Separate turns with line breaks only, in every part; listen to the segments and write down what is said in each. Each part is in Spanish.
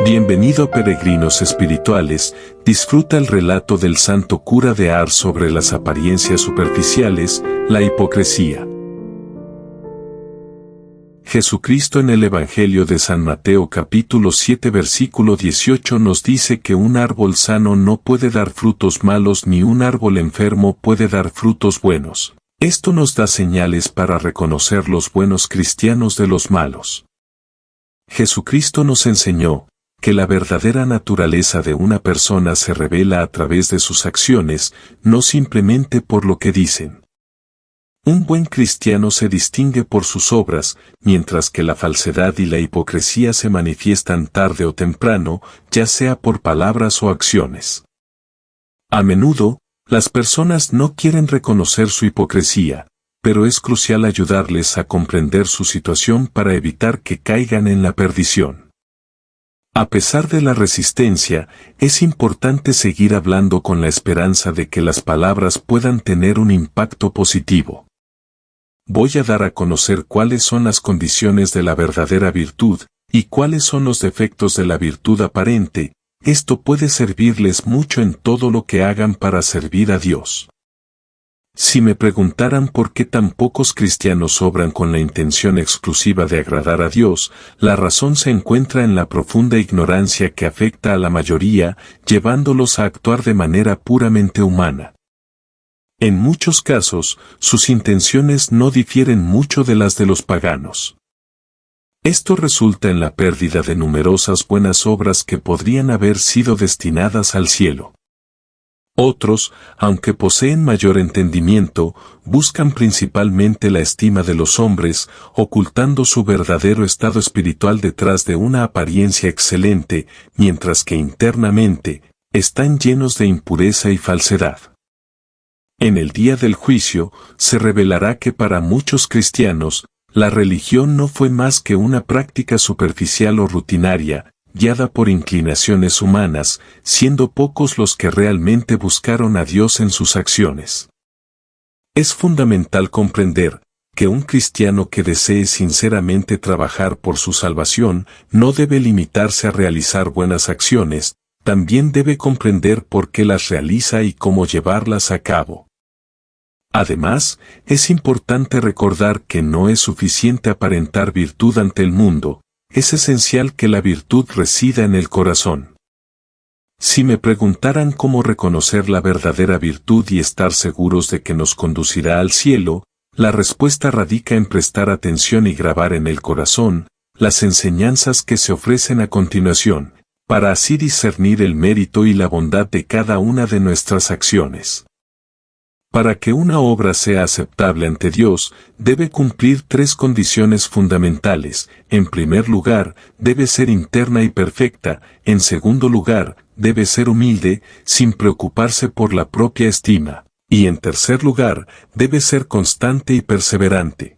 Bienvenido, peregrinos espirituales, disfruta el relato del santo cura de Ars sobre las apariencias superficiales, la hipocresía. Jesucristo en el Evangelio de San Mateo capítulo 7 versículo 18 nos dice que un árbol sano no puede dar frutos malos ni un árbol enfermo puede dar frutos buenos. Esto nos da señales para reconocer los buenos cristianos de los malos. Jesucristo nos enseñó que la verdadera naturaleza de una persona se revela a través de sus acciones, no simplemente por lo que dicen. Un buen cristiano se distingue por sus obras, mientras que la falsedad y la hipocresía se manifiestan tarde o temprano, ya sea por palabras o acciones. A menudo, las personas no quieren reconocer su hipocresía, pero es crucial ayudarles a comprender su situación para evitar que caigan en la perdición. A pesar de la resistencia, es importante seguir hablando con la esperanza de que las palabras puedan tener un impacto positivo. Voy a dar a conocer cuáles son las condiciones de la verdadera virtud, y cuáles son los defectos de la virtud aparente. Esto puede servirles mucho en todo lo que hagan para servir a Dios. Si me preguntaran por qué tan pocos cristianos obran con la intención exclusiva de agradar a Dios, la razón se encuentra en la profunda ignorancia que afecta a la mayoría, llevándolos a actuar de manera puramente humana. En muchos casos, sus intenciones no difieren mucho de las de los paganos. Esto resulta en la pérdida de numerosas buenas obras que podrían haber sido destinadas al cielo. Otros, aunque poseen mayor entendimiento, buscan principalmente la estima de los hombres, ocultando su verdadero estado espiritual detrás de una apariencia excelente, mientras que internamente, están llenos de impureza y falsedad. En el día del juicio, se revelará que para muchos cristianos, la religión no fue más que una práctica superficial o rutinaria, guiada por inclinaciones humanas, siendo pocos los que realmente buscaron a Dios en sus acciones. Es fundamental comprender que un cristiano que desee sinceramente trabajar por su salvación no debe limitarse a realizar buenas acciones, también debe comprender por qué las realiza y cómo llevarlas a cabo. Además, es importante recordar que no es suficiente aparentar virtud ante el mundo. Es esencial que la virtud resida en el corazón. Si me preguntaran cómo reconocer la verdadera virtud y estar seguros de que nos conducirá al cielo, la respuesta radica en prestar atención y grabar en el corazón las enseñanzas que se ofrecen a continuación, para así discernir el mérito y la bondad de cada una de nuestras acciones. Para que una obra sea aceptable ante Dios, debe cumplir tres condiciones fundamentales. En primer lugar, debe ser interna y perfecta. En segundo lugar, debe ser humilde, sin preocuparse por la propia estima. Y en tercer lugar, debe ser constante y perseverante.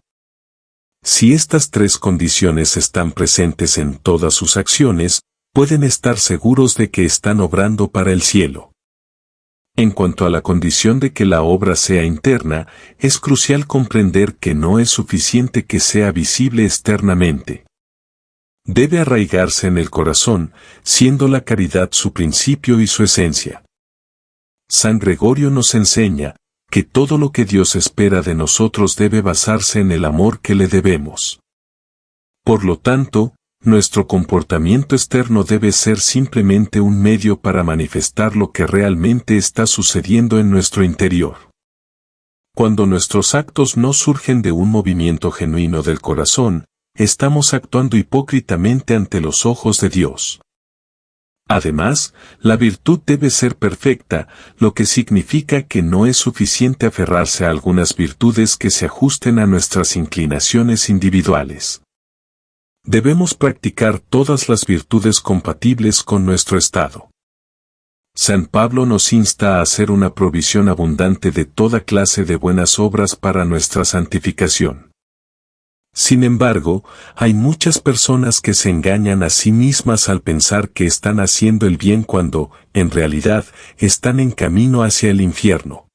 Si estas tres condiciones están presentes en todas sus acciones, pueden estar seguros de que están obrando para el cielo. En cuanto a la condición de que la obra sea interna, es crucial comprender que no es suficiente que sea visible externamente. Debe arraigarse en el corazón, siendo la caridad su principio y su esencia. San Gregorio nos enseña que todo lo que Dios espera de nosotros debe basarse en el amor que le debemos. Por lo tanto, nuestro comportamiento externo debe ser simplemente un medio para manifestar lo que realmente está sucediendo en nuestro interior. Cuando nuestros actos no surgen de un movimiento genuino del corazón, estamos actuando hipócritamente ante los ojos de Dios. Además, la virtud debe ser perfecta, lo que significa que no es suficiente aferrarse a algunas virtudes que se ajusten a nuestras inclinaciones individuales. Debemos practicar todas las virtudes compatibles con nuestro estado. San Pablo nos insta a hacer una provisión abundante de toda clase de buenas obras para nuestra santificación. Sin embargo, hay muchas personas que se engañan a sí mismas al pensar que están haciendo el bien cuando, en realidad, están en camino hacia el infierno.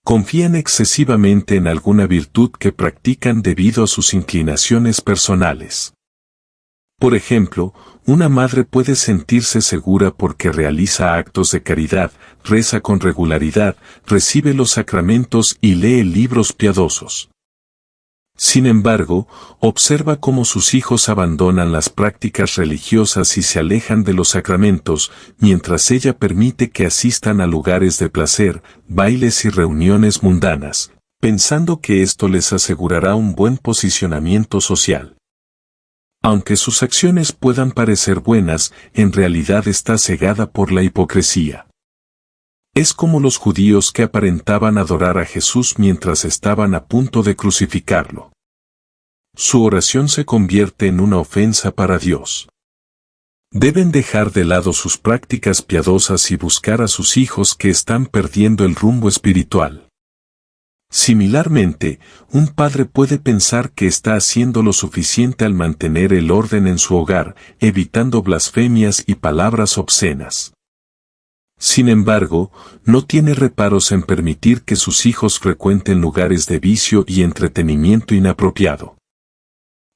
Confían excesivamente en alguna virtud que practican debido a sus inclinaciones personales. Por ejemplo, una madre puede sentirse segura porque realiza actos de caridad, reza con regularidad, recibe los sacramentos y lee libros piadosos. Sin embargo, observa cómo sus hijos abandonan las prácticas religiosas y se alejan de los sacramentos, mientras ella permite que asistan a lugares de placer, bailes y reuniones mundanas, pensando que esto les asegurará un buen posicionamiento social. Aunque sus acciones puedan parecer buenas, en realidad está cegada por la hipocresía. Es como los judíos que aparentaban adorar a Jesús mientras estaban a punto de crucificarlo. Su oración se convierte en una ofensa para Dios. Deben dejar de lado sus prácticas piadosas y buscar a sus hijos que están perdiendo el rumbo espiritual. Similarmente, un padre puede pensar que está haciendo lo suficiente al mantener el orden en su hogar, evitando blasfemias y palabras obscenas. Sin embargo, no tiene reparos en permitir que sus hijos frecuenten lugares de vicio y entretenimiento inapropiado.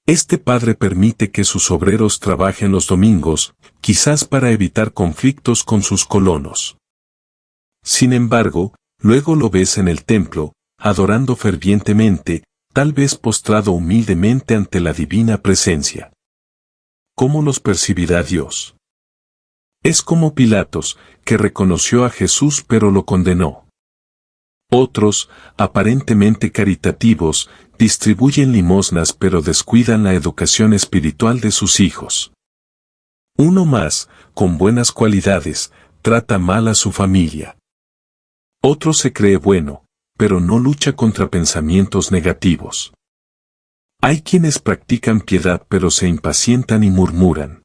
Este padre permite que sus obreros trabajen los domingos, quizás para evitar conflictos con sus colonos. Sin embargo, luego lo ves en el templo, adorando fervientemente, tal vez postrado humildemente ante la divina presencia. ¿Cómo los percibirá Dios? Es como Pilatos, que reconoció a Jesús pero lo condenó. Otros, aparentemente caritativos, distribuyen limosnas pero descuidan la educación espiritual de sus hijos. Uno más, con buenas cualidades, trata mal a su familia. Otro se cree bueno, pero no lucha contra pensamientos negativos. Hay quienes practican piedad pero se impacientan y murmuran.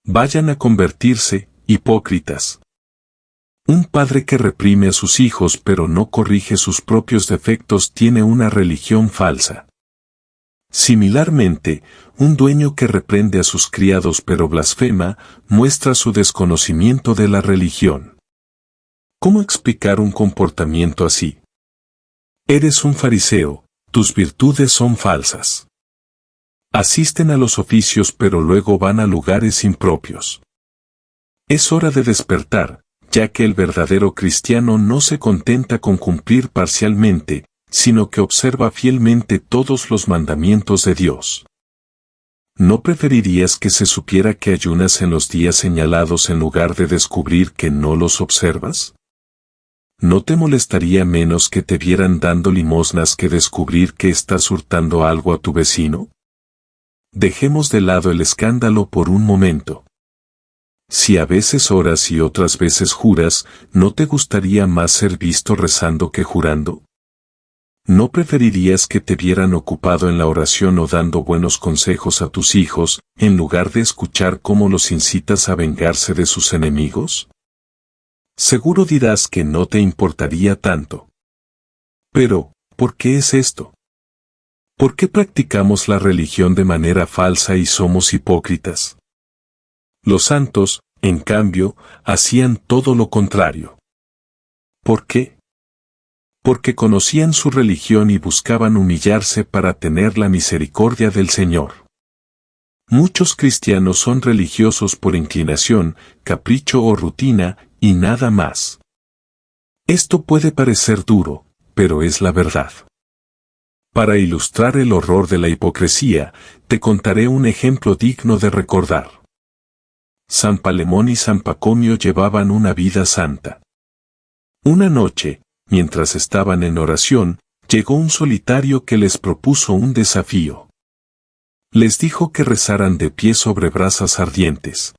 Vayan a convertirse, hipócritas. Un padre que reprime a sus hijos pero no corrige sus propios defectos tiene una religión falsa. Similarmente, un dueño que reprende a sus criados pero blasfema, muestra su desconocimiento de la religión. ¿Cómo explicar un comportamiento así? Eres un fariseo, tus virtudes son falsas. Asisten a los oficios pero luego van a lugares impropios. Es hora de despertar, ya que el verdadero cristiano no se contenta con cumplir parcialmente, sino que observa fielmente todos los mandamientos de Dios. ¿No preferirías que se supiera que ayunas en los días señalados en lugar de descubrir que no los observas? ¿No te molestaría menos que te vieran dando limosnas que descubrir que estás hurtando algo a tu vecino? Dejemos de lado el escándalo por un momento. Si a veces oras y otras veces juras, ¿no te gustaría más ser visto rezando que jurando? ¿No preferirías que te vieran ocupado en la oración o dando buenos consejos a tus hijos, en lugar de escuchar cómo los incitas a vengarse de sus enemigos? Seguro dirás que no te importaría tanto. Pero, ¿por qué es esto? ¿Por qué practicamos la religión de manera falsa y somos hipócritas? Los santos, en cambio, hacían todo lo contrario. ¿Por qué? Porque conocían su religión y buscaban humillarse para tener la misericordia del Señor. Muchos cristianos son religiosos por inclinación, capricho o rutina, y nada más. Esto puede parecer duro, pero es la verdad. Para ilustrar el horror de la hipocresía, te contaré un ejemplo digno de recordar. San Palemón y San Pacomio llevaban una vida santa. Una noche, mientras estaban en oración, llegó un solitario que les propuso un desafío. Les dijo que rezaran de pie sobre brasas ardientes.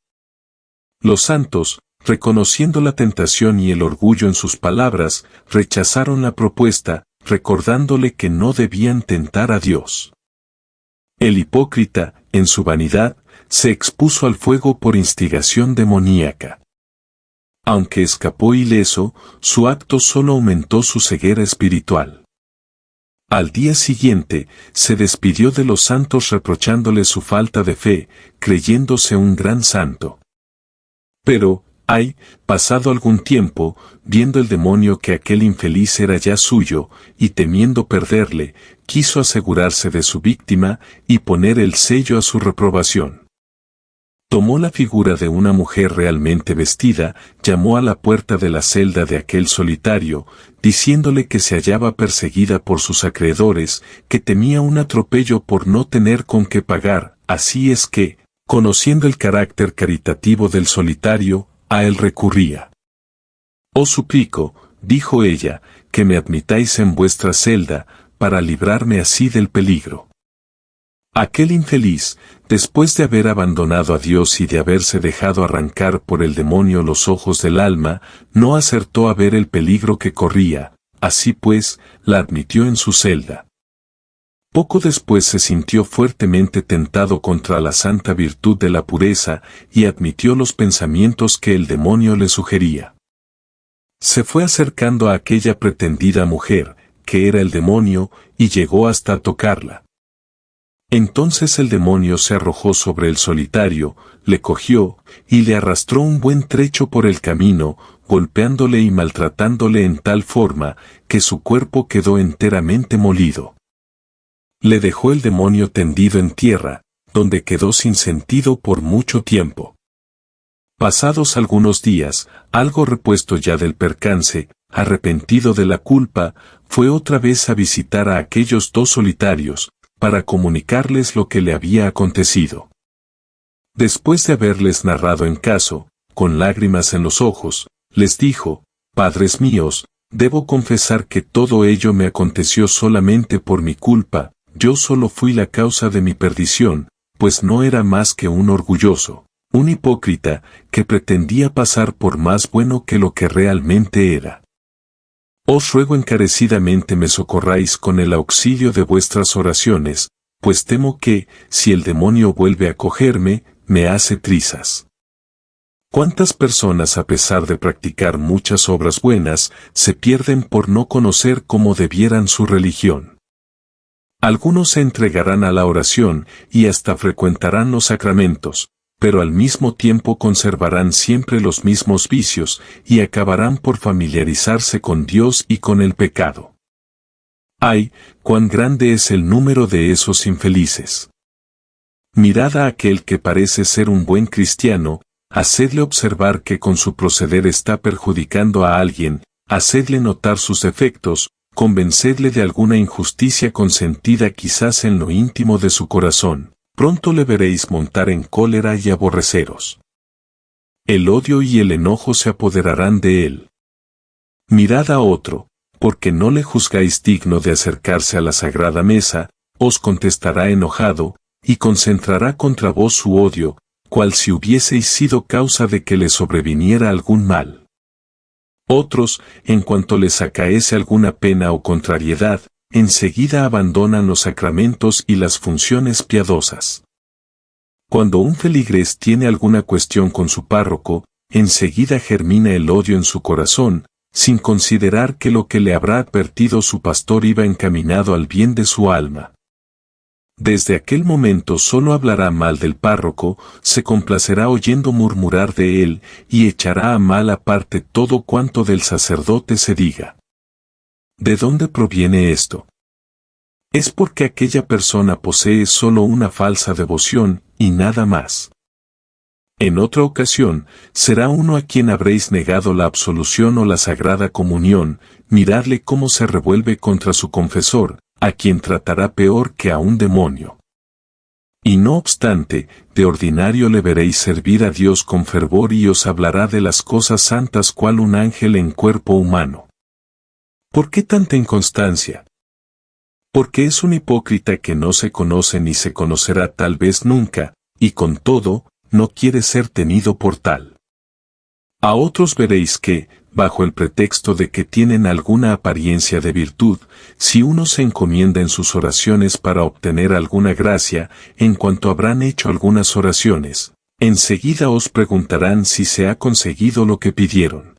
Los santos, reconociendo la tentación y el orgullo en sus palabras, rechazaron la propuesta, recordándole que no debían tentar a Dios. El hipócrita, en su vanidad, se expuso al fuego por instigación demoníaca. Aunque escapó ileso, su acto solo aumentó su ceguera espiritual. Al día siguiente, se despidió de los santos reprochándole su falta de fe, creyéndose un gran santo. Pero, pasado algún tiempo, viendo el demonio que aquel infeliz era ya suyo, y temiendo perderle, quiso asegurarse de su víctima y poner el sello a su reprobación. Tomó la figura de una mujer realmente vestida, llamó a la puerta de la celda de aquel solitario, diciéndole que se hallaba perseguida por sus acreedores, que temía un atropello por no tener con qué pagar, así es que, conociendo el carácter caritativo del solitario, a él recurría. «Os suplico», dijo ella, «que me admitáis en vuestra celda, para librarme así del peligro». Aquel infeliz, después de haber abandonado a Dios y de haberse dejado arrancar por el demonio los ojos del alma, no acertó a ver el peligro que corría, así pues, la admitió en su celda. Poco después se sintió fuertemente tentado contra la santa virtud de la pureza y admitió los pensamientos que el demonio le sugería. Se fue acercando a aquella pretendida mujer, que era el demonio, y llegó hasta tocarla. Entonces el demonio se arrojó sobre el solitario, le cogió, y le arrastró un buen trecho por el camino, golpeándole y maltratándole en tal forma, que su cuerpo quedó enteramente molido. Le dejó el demonio tendido en tierra, donde quedó sin sentido por mucho tiempo. Pasados algunos días, algo repuesto ya del percance, arrepentido de la culpa, fue otra vez a visitar a aquellos dos solitarios, para comunicarles lo que le había acontecido. Después de haberles narrado en caso, con lágrimas en los ojos, les dijo: «Padres míos, debo confesar que todo ello me aconteció solamente por mi culpa, yo solo fui la causa de mi perdición, pues no era más que un orgulloso, un hipócrita, que pretendía pasar por más bueno que lo que realmente era. Os ruego encarecidamente me socorráis con el auxilio de vuestras oraciones, pues temo que, si el demonio vuelve a cogerme, me hace trizas». ¿Cuántas personas, a pesar de practicar muchas obras buenas, se pierden por no conocer cómo debieran su religión? Algunos se entregarán a la oración y hasta frecuentarán los sacramentos, pero al mismo tiempo conservarán siempre los mismos vicios y acabarán por familiarizarse con Dios y con el pecado. ¡Ay, cuán grande es el número de esos infelices! Mirad a aquel que parece ser un buen cristiano, hacedle observar que con su proceder está perjudicando a alguien, hacedle notar sus defectos, convencedle de alguna injusticia consentida quizás en lo íntimo de su corazón. Pronto le veréis montar en cólera y aborreceros. El odio y el enojo se apoderarán de él. Mirad a otro, porque no le juzgáis digno de acercarse a la sagrada mesa, os contestará enojado, y concentrará contra vos su odio, cual si hubieseis sido causa de que le sobreviniera algún mal. Otros, en cuanto les acaece alguna pena o contrariedad, enseguida abandonan los sacramentos y las funciones piadosas. Cuando un feligrés tiene alguna cuestión con su párroco, enseguida germina el odio en su corazón, sin considerar que lo que le habrá advertido su pastor iba encaminado al bien de su alma. Desde aquel momento solo hablará mal del párroco, se complacerá oyendo murmurar de él, y echará a mala parte todo cuanto del sacerdote se diga. ¿De dónde proviene esto? Es porque aquella persona posee solo una falsa devoción, y nada más. En otra ocasión, será uno a quien habréis negado la absolución o la sagrada comunión, miradle cómo se revuelve contra su confesor, a quien tratará peor que a un demonio. Y no obstante, de ordinario le veréis servir a Dios con fervor y os hablará de las cosas santas cual un ángel en cuerpo humano. ¿Por qué tanta inconstancia? Porque es un hipócrita que no se conoce ni se conocerá tal vez nunca, y con todo, no quiere ser tenido por tal. A otros veréis que, bajo el pretexto de que tienen alguna apariencia de virtud, si uno se encomienda en sus oraciones para obtener alguna gracia, en cuanto habrán hecho algunas oraciones, enseguida os preguntarán si se ha conseguido lo que pidieron.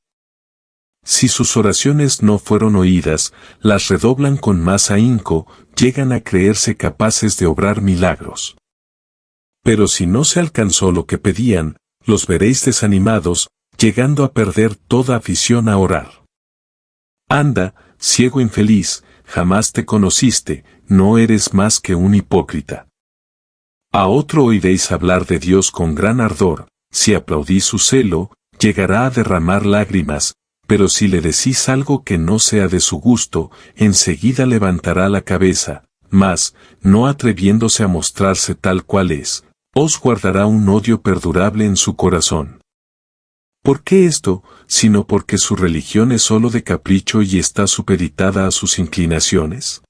Si sus oraciones no fueron oídas, las redoblan con más ahínco, llegan a creerse capaces de obrar milagros. Pero si no se alcanzó lo que pedían, los veréis desanimados, llegando a perder toda afición a orar. Anda, ciego infeliz, jamás te conociste, no eres más que un hipócrita. A otro oiréis hablar de Dios con gran ardor, si aplaudís su celo, llegará a derramar lágrimas, pero si le decís algo que no sea de su gusto, enseguida levantará la cabeza, mas, no atreviéndose a mostrarse tal cual es, os guardará un odio perdurable en su corazón. ¿Por qué esto, sino porque su religión es sólo de capricho y está supeditada a sus inclinaciones?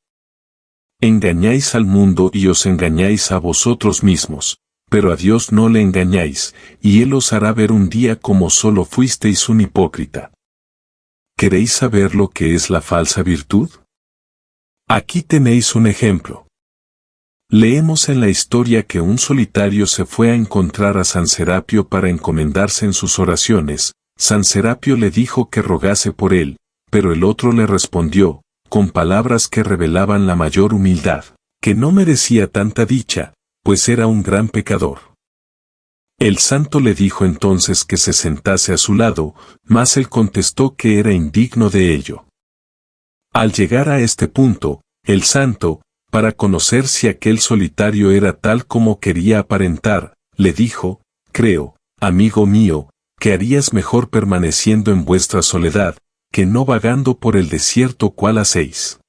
Engañáis al mundo y os engañáis a vosotros mismos, pero a Dios no le engañáis, y Él os hará ver un día como solo fuisteis un hipócrita. ¿Queréis saber lo que es la falsa virtud? Aquí tenéis un ejemplo. Leemos en la historia que un solitario se fue a encontrar a San Serapio para encomendarse en sus oraciones. San Serapio le dijo que rogase por él, pero el otro le respondió, con palabras que revelaban la mayor humildad, que no merecía tanta dicha, pues era un gran pecador. El santo le dijo entonces que se sentase a su lado, mas él contestó que era indigno de ello. Al llegar a este punto, el santo, para conocer si aquel solitario era tal como quería aparentar, le dijo, creo, amigo mío, que harías mejor permaneciendo en vuestra soledad, que no vagando por el desierto cual hacéis.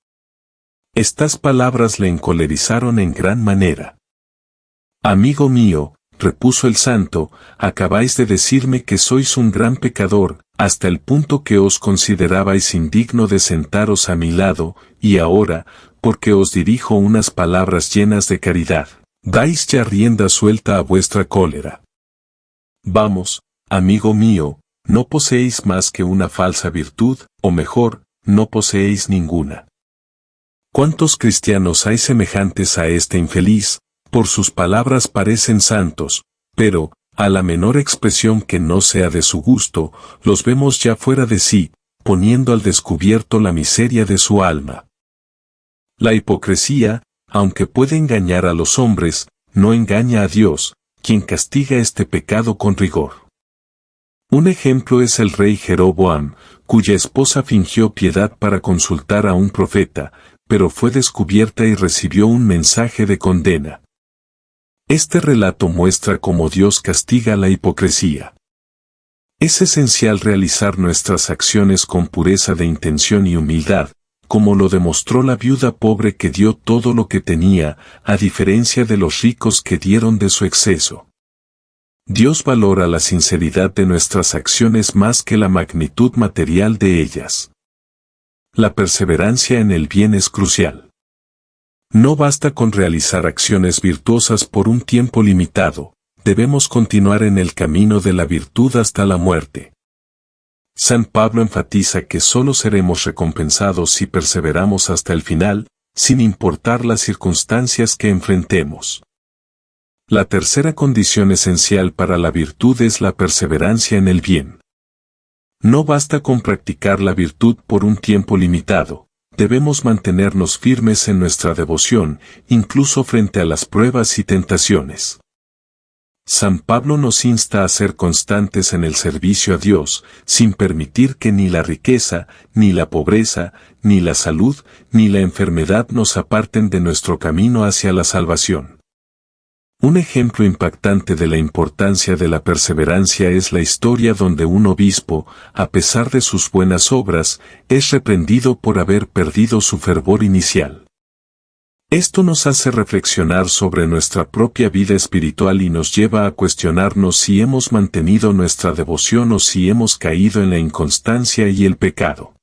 Estas palabras le encolerizaron en gran manera. Amigo mío, repuso el santo, acabáis de decirme que sois un gran pecador, hasta el punto que os considerabais indigno de sentaros a mi lado, y ahora, porque os dirijo unas palabras llenas de caridad, dais ya rienda suelta a vuestra cólera. Vamos, amigo mío, no poseéis más que una falsa virtud, o mejor, no poseéis ninguna. ¿Cuántos cristianos hay semejantes a este infeliz? Por sus palabras parecen santos, pero, a la menor expresión que no sea de su gusto, los vemos ya fuera de sí, poniendo al descubierto la miseria de su alma. La hipocresía, aunque puede engañar a los hombres, no engaña a Dios, quien castiga este pecado con rigor. Un ejemplo es el rey Jeroboam, cuya esposa fingió piedad para consultar a un profeta, pero fue descubierta y recibió un mensaje de condena. Este relato muestra cómo Dios castiga la hipocresía. Es esencial realizar nuestras acciones con pureza de intención y humildad, como lo demostró la viuda pobre que dio todo lo que tenía, a diferencia de los ricos que dieron de su exceso. Dios valora la sinceridad de nuestras acciones más que la magnitud material de ellas. La perseverancia en el bien es crucial. No basta con realizar acciones virtuosas por un tiempo limitado, debemos continuar en el camino de la virtud hasta la muerte. San Pablo enfatiza que solo seremos recompensados si perseveramos hasta el final, sin importar las circunstancias que enfrentemos. La tercera condición esencial para la virtud es la perseverancia en el bien. No basta con practicar la virtud por un tiempo limitado, debemos mantenernos firmes en nuestra devoción, incluso frente a las pruebas y tentaciones. San Pablo nos insta a ser constantes en el servicio a Dios, sin permitir que ni la riqueza, ni la pobreza, ni la salud, ni la enfermedad nos aparten de nuestro camino hacia la salvación. Un ejemplo impactante de la importancia de la perseverancia es la historia donde un obispo, a pesar de sus buenas obras, es reprendido por haber perdido su fervor inicial. Esto nos hace reflexionar sobre nuestra propia vida espiritual y nos lleva a cuestionarnos si hemos mantenido nuestra devoción o si hemos caído en la inconstancia y el pecado.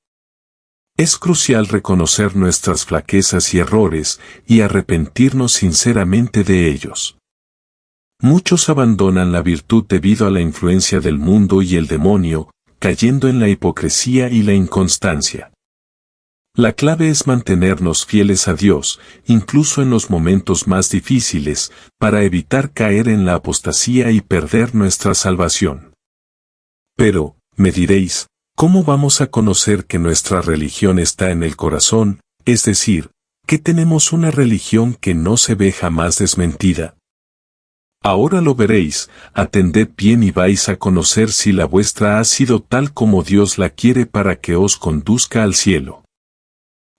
Es crucial reconocer nuestras flaquezas y errores y arrepentirnos sinceramente de ellos. Muchos abandonan la virtud debido a la influencia del mundo y el demonio, cayendo en la hipocresía y la inconstancia. La clave es mantenernos fieles a Dios, incluso en los momentos más difíciles, para evitar caer en la apostasía y perder nuestra salvación. Pero, me diréis, ¿cómo vamos a conocer que nuestra religión está en el corazón, es decir, que tenemos una religión que no se ve jamás desmentida? Ahora lo veréis, atended bien y vais a conocer si la vuestra ha sido tal como Dios la quiere para que os conduzca al cielo.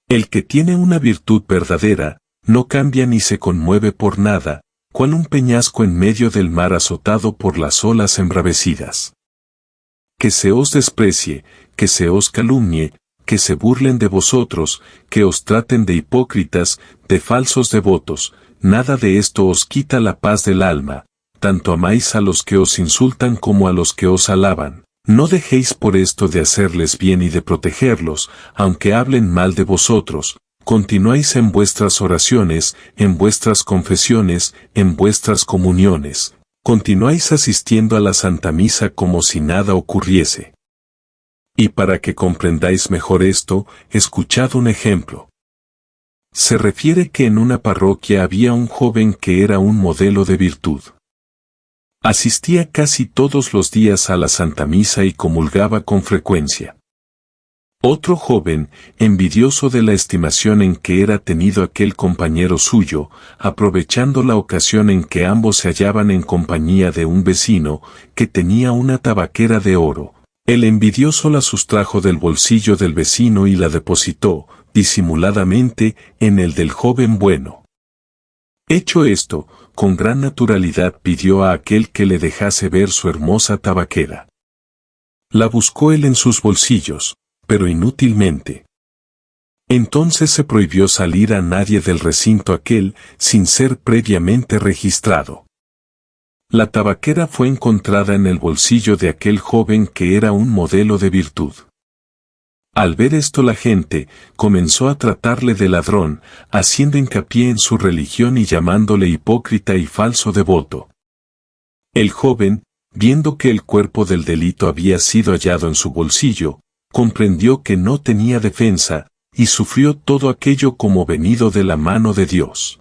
El que tiene una virtud verdadera, no cambia ni se conmueve por nada, cual un peñasco en medio del mar azotado por las olas embravecidas. Que se os desprecie, que se os calumnie, que se burlen de vosotros, que os traten de hipócritas, de falsos devotos, nada de esto os quita la paz del alma, tanto amáis a los que os insultan como a los que os alaban. No dejéis por esto de hacerles bien y de protegerlos, aunque hablen mal de vosotros. Continuáis en vuestras oraciones, en vuestras confesiones, en vuestras comuniones. Continuáis asistiendo a la Santa Misa como si nada ocurriese. Y para que comprendáis mejor esto, escuchad un ejemplo. Se refiere que en una parroquia había un joven que era un modelo de virtud. Asistía casi todos los días a la Santa Misa y comulgaba con frecuencia. Otro joven, envidioso de la estimación en que era tenido aquel compañero suyo, aprovechando la ocasión en que ambos se hallaban en compañía de un vecino, que tenía una tabaquera de oro, el envidioso la sustrajo del bolsillo del vecino y la depositó, disimuladamente, en el del joven bueno. Hecho esto, con gran naturalidad pidió a aquel que le dejase ver su hermosa tabaquera. La buscó él en sus bolsillos, pero inútilmente. Entonces se prohibió salir a nadie del recinto aquel, sin ser previamente registrado. La tabaquera fue encontrada en el bolsillo de aquel joven que era un modelo de virtud. Al ver esto la gente comenzó a tratarle de ladrón, haciendo hincapié en su religión y llamándole hipócrita y falso devoto. El joven, viendo que el cuerpo del delito había sido hallado en su bolsillo, comprendió que no tenía defensa, y sufrió todo aquello como venido de la mano de Dios.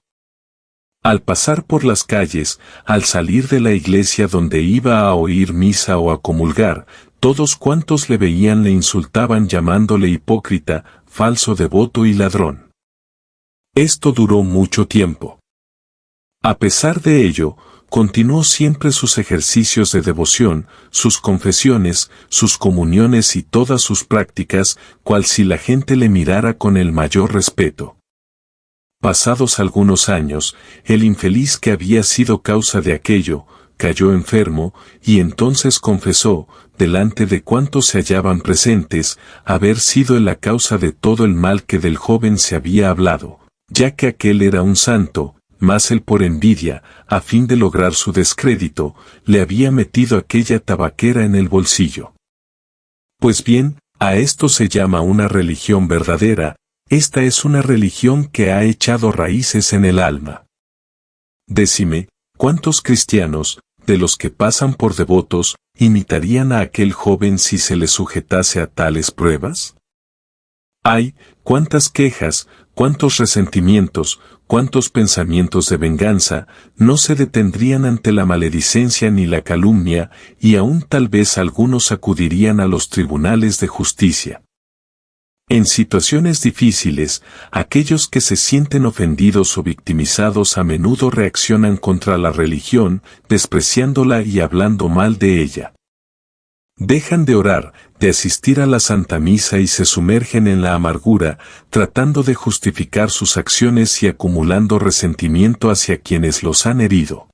Al pasar por las calles, al salir de la iglesia donde iba a oír misa o a comulgar, todos cuantos le veían le insultaban llamándole hipócrita, falso devoto y ladrón. Esto duró mucho tiempo. A pesar de ello, continuó siempre sus ejercicios de devoción, sus confesiones, sus comuniones y todas sus prácticas, cual si la gente le mirara con el mayor respeto. Pasados algunos años, el infeliz que había sido causa de aquello, cayó enfermo, y entonces confesó, delante de cuantos se hallaban presentes, haber sido la causa de todo el mal que del joven se había hablado, ya que aquel era un santo, mas él por envidia, a fin de lograr su descrédito, le había metido aquella tabaquera en el bolsillo. Pues bien, a esto se llama una religión verdadera. Esta es una religión que ha echado raíces en el alma. Decime, ¿cuántos cristianos, de los que pasan por devotos, imitarían a aquel joven si se le sujetase a tales pruebas? Ay, cuántas quejas, cuántos resentimientos, cuántos pensamientos de venganza, no se detendrían ante la maledicencia ni la calumnia, y aún tal vez algunos acudirían a los tribunales de justicia. En situaciones difíciles, aquellos que se sienten ofendidos o victimizados a menudo reaccionan contra la religión, despreciándola y hablando mal de ella. Dejan de orar, de asistir a la Santa Misa y se sumergen en la amargura, tratando de justificar sus acciones y acumulando resentimiento hacia quienes los han herido.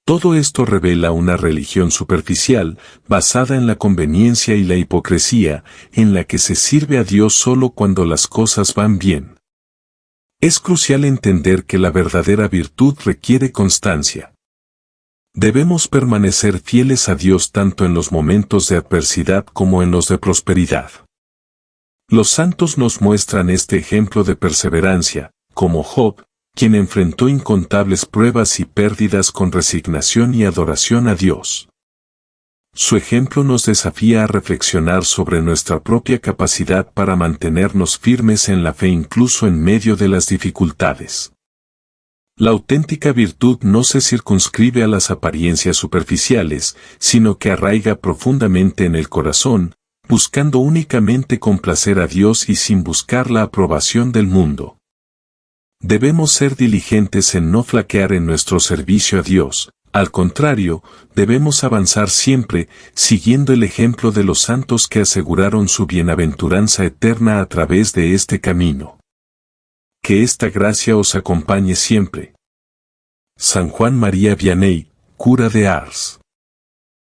Todo esto revela una religión superficial, basada en la conveniencia y la hipocresía, en la que se sirve a Dios solo cuando las cosas van bien. Es crucial entender que la verdadera virtud requiere constancia. Debemos permanecer fieles a Dios tanto en los momentos de adversidad como en los de prosperidad. Los santos nos muestran este ejemplo de perseverancia, como Job, quien enfrentó incontables pruebas y pérdidas con resignación y adoración a Dios. Su ejemplo nos desafía a reflexionar sobre nuestra propia capacidad para mantenernos firmes en la fe incluso en medio de las dificultades. La auténtica virtud no se circunscribe a las apariencias superficiales, sino que arraiga profundamente en el corazón, buscando únicamente complacer a Dios y sin buscar la aprobación del mundo. Debemos ser diligentes en no flaquear en nuestro servicio a Dios, al contrario, debemos avanzar siempre, siguiendo el ejemplo de los santos que aseguraron su bienaventuranza eterna a través de este camino. Que esta gracia os acompañe siempre. San Juan María Vianney, cura de Ars.